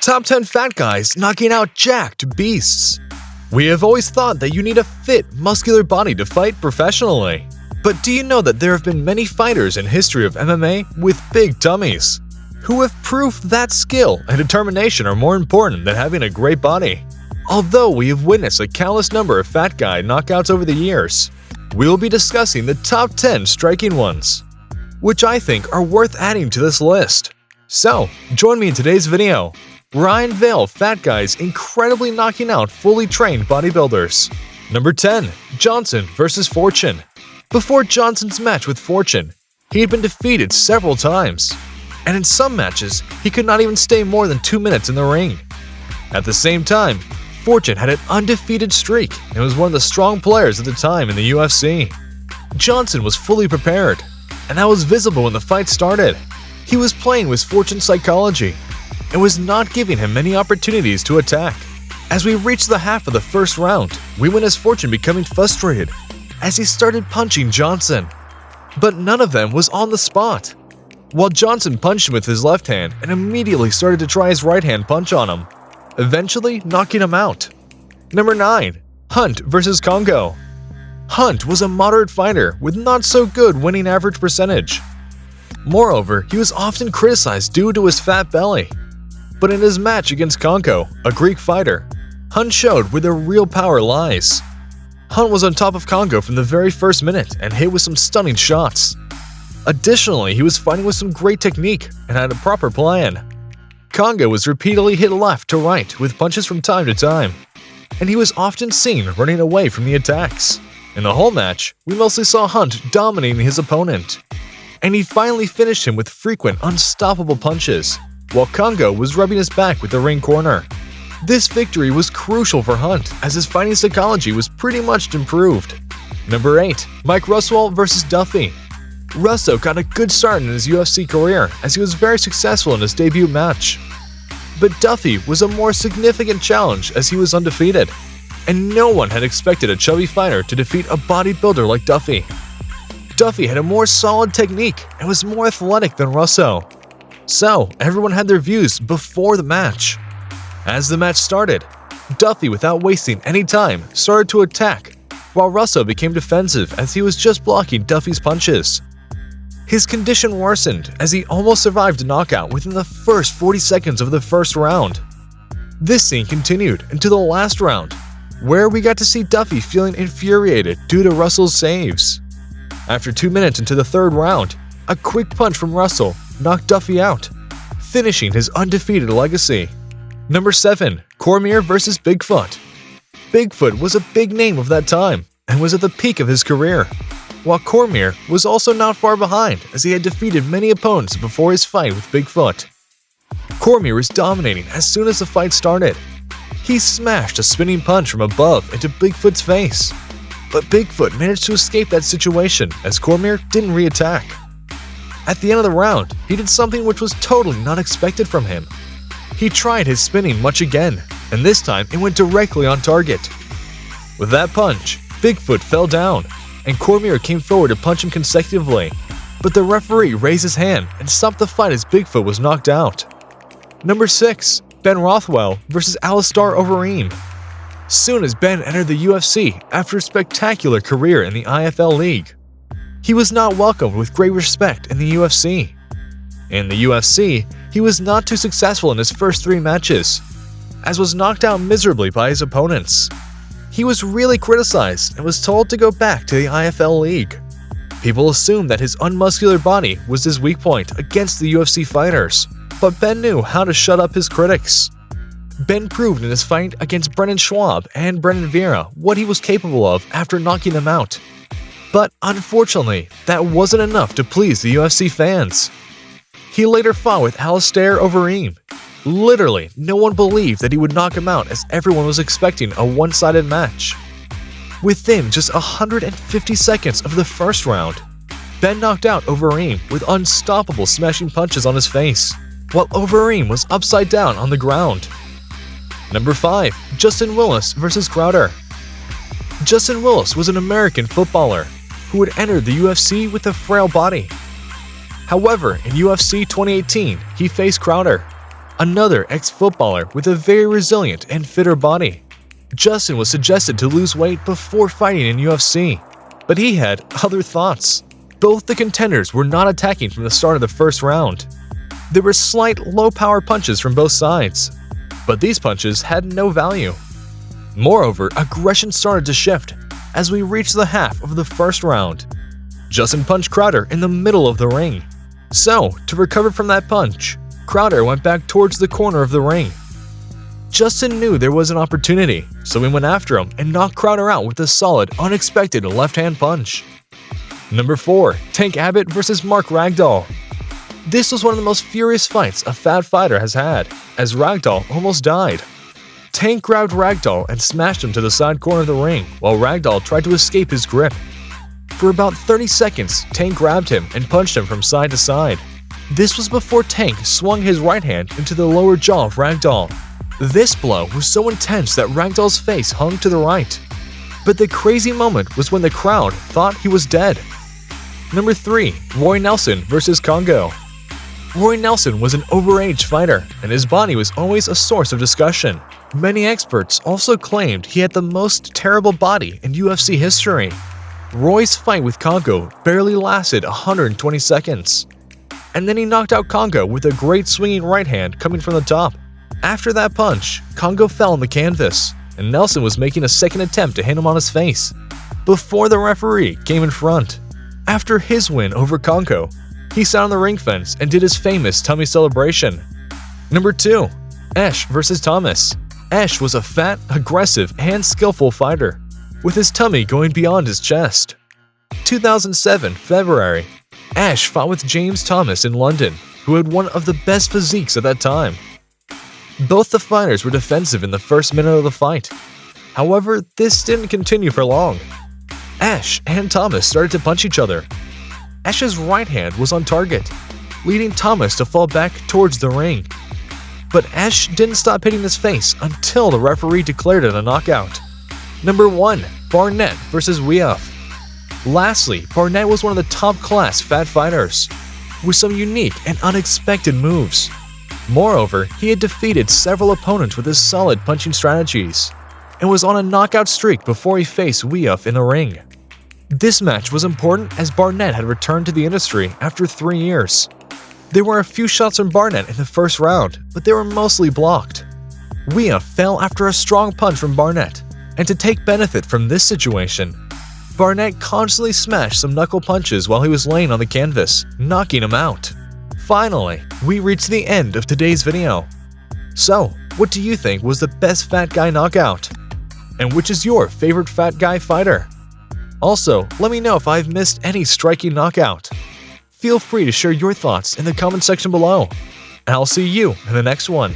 Top 10 fat guys knocking out jacked beasts. We have always thought that you need a fit, muscular body to fight professionally. But do you know that there have been many fighters in history of MMA with big tummies, who have proved that skill and determination are more important than having a great body? Although we have witnessed a countless number of fat guy knockouts over the years, we will be discussing the top 10 striking ones, which I think are worth adding to this list. So, join me in today's video, where I unveil fat guys incredibly knocking out fully trained bodybuilders. Number 10. Johnson vs. Fortune. Before Johnson's match with Fortune, he had been defeated several times, and in some matches, he could not even stay more than 2 minutes in the ring. At the same time, Fortune had an undefeated streak and was one of the strong players at the time in the UFC. Johnson was fully prepared, and that was visible when the fight started. He was playing with Fortune's psychology and was not giving him many opportunities to attack. As we reached the half of the first round, we witnessed Fortune becoming frustrated as he started punching Johnson. But none of them was on the spot. While Johnson punched him with his left hand and immediately started to try his right hand punch on him, eventually knocking him out. Number 9. Hunt vs. Congo. Hunt was a moderate fighter with not so good winning average percentage. Moreover, he was often criticized due to his fat belly. But in his match against Congo, a Greek fighter, Hunt showed where the real power lies. Hunt was on top of Congo from the very first minute and hit with some stunning shots. Additionally, he was fighting with some great technique and had a proper plan. Congo was repeatedly hit left to right with punches from time to time, and he was often seen running away from the attacks. In the whole match, we mostly saw Hunt dominating his opponent, and he finally finished him with frequent unstoppable punches, while Congo was rubbing his back with the ring corner. This victory was crucial for Hunt as his fighting psychology was pretty much improved. Number 8. Mike Rothwell vs. Duffy. Russo got a good start in his UFC career as he was very successful in his debut match. But Duffy was a more significant challenge as he was undefeated, and no one had expected a chubby fighter to defeat a bodybuilder like Duffy. Duffy had a more solid technique and was more athletic than Russo. So, everyone had their views before the match. As the match started, Duffy, without wasting any time, started to attack, while Russo became defensive as he was just blocking Duffy's punches. His condition worsened as he almost survived a knockout within the first 40 seconds of the first round. This scene continued into the last round, where we got to see Duffy feeling infuriated due to Russell's saves. After 2 minutes into the third round, a quick punch from Russell knocked Duffy out, finishing his undefeated legacy. Number 7. Cormier vs. Bigfoot. Bigfoot was a big name of that time and was at the peak of his career, while Cormier was also not far behind as he had defeated many opponents before his fight with Bigfoot. Cormier was dominating as soon as the fight started. He smashed a spinning punch from above into Bigfoot's face, but Bigfoot managed to escape that situation as Cormier didn't re-attack. At the end of the round, he did something which was totally not expected from him. He tried his spinning much again, and this time it went directly on target. With that punch, Bigfoot fell down, and Cormier came forward to punch him consecutively, but the referee raised his hand and stopped the fight as Bigfoot was knocked out. Number 6. Ben Rothwell vs. Overeem. Soon as Ben entered the UFC after a spectacular career in the IFL League, he was not welcomed with great respect in the UFC. In the UFC, he was not too successful in his first 3 matches, as was knocked out miserably by his opponents. He was really criticized and was told to go back to the IFL League. People assumed that his unmuscular body was his weak point against the UFC fighters, but Ben knew how to shut up his critics. Ben proved in his fight against Brennan Schwab and Brennan Vera what he was capable of after knocking them out. But unfortunately, that wasn't enough to please the UFC fans. He later fought with Overeem. Literally, no one believed that he would knock him out as everyone was expecting a one-sided match. Within just 150 seconds of the first round, Ben knocked out Overeem with unstoppable smashing punches on his face, while Overeem was upside down on the ground. Number 5. Justin Willis vs. Crowder. Justin Willis was an American footballer who had entered the UFC with a frail body. However, in UFC 2018, he faced Crowder. another ex-footballer with a very resilient and fitter body. Justin was suggested to lose weight before fighting in UFC, but he had other thoughts. Both the contenders were not attacking from the start of the first round. There were slight low-power punches from both sides, but these punches had no value. Moreover, aggression started to shift as we reached the half of the first round. Justin punched Crowder in the middle of the ring. So, to recover from that punch, Crowder went back towards the corner of the ring. Justin knew there was an opportunity, so he went after him and knocked Crowder out with a solid, unexpected left-hand punch. Number 4. Tank Abbott vs. Mark Ragdoll. This was one of the most furious fights a fat fighter has had, as Ragdoll almost died. Tank grabbed Ragdoll and smashed him to the side corner of the ring while Ragdoll tried to escape his grip. For about 30 seconds, Tank grabbed him and punched him from side to side. This was before Tank swung his right hand into the lower jaw of Ragdoll. This blow was so intense that Ragdoll's face hung to the right. But the crazy moment was when the crowd thought he was dead. Number 3. Roy Nelson vs. Congo. Roy Nelson was an overage fighter, and his body was always a source of discussion. Many experts also claimed he had the most terrible body in UFC history. Roy's fight with Congo barely lasted 120 seconds. And then he knocked out Congo with a great swinging right hand coming from the top. After that punch, Congo fell on the canvas, and Nelson was making a second attempt to hit him on his face before the referee came in front. After his win over Congo, he sat on the ring fence and did his famous tummy celebration. Number 2. Esh vs. Thomas. Esh was a fat, aggressive, and skillful fighter, with his tummy going beyond his chest. 2007 February. Esh fought with James Thomas in London, who had one of the best physiques at that time. Both the fighters were defensive in the first minute of the fight. However, this didn't continue for long. Esh and Thomas started to punch each other. Esh's right hand was on target, leading Thomas to fall back towards the ring. But Esh didn't stop hitting his face until the referee declared it a knockout. Number 1. Barnett vs. Weid. Lastly, Barnett was one of the top-class fat fighters, with some unique and unexpected moves. Moreover, he had defeated several opponents with his solid punching strategies, and was on a knockout streak before he faced Weid in the ring. This match was important as Barnett had returned to the industry after 3 years. There were a few shots from Barnett in the first round, but they were mostly blocked. Weid fell after a strong punch from Barnett, and to take benefit from this situation, Barnett constantly smashed some knuckle punches while he was laying on the canvas, knocking him out. Finally, we reached the end of today's video. So, what do you think was the best fat guy knockout? And which is your favorite fat guy fighter? Also, let me know if I've missed any striking knockout. Feel free to share your thoughts in the comment section below, and I'll see you in the next one.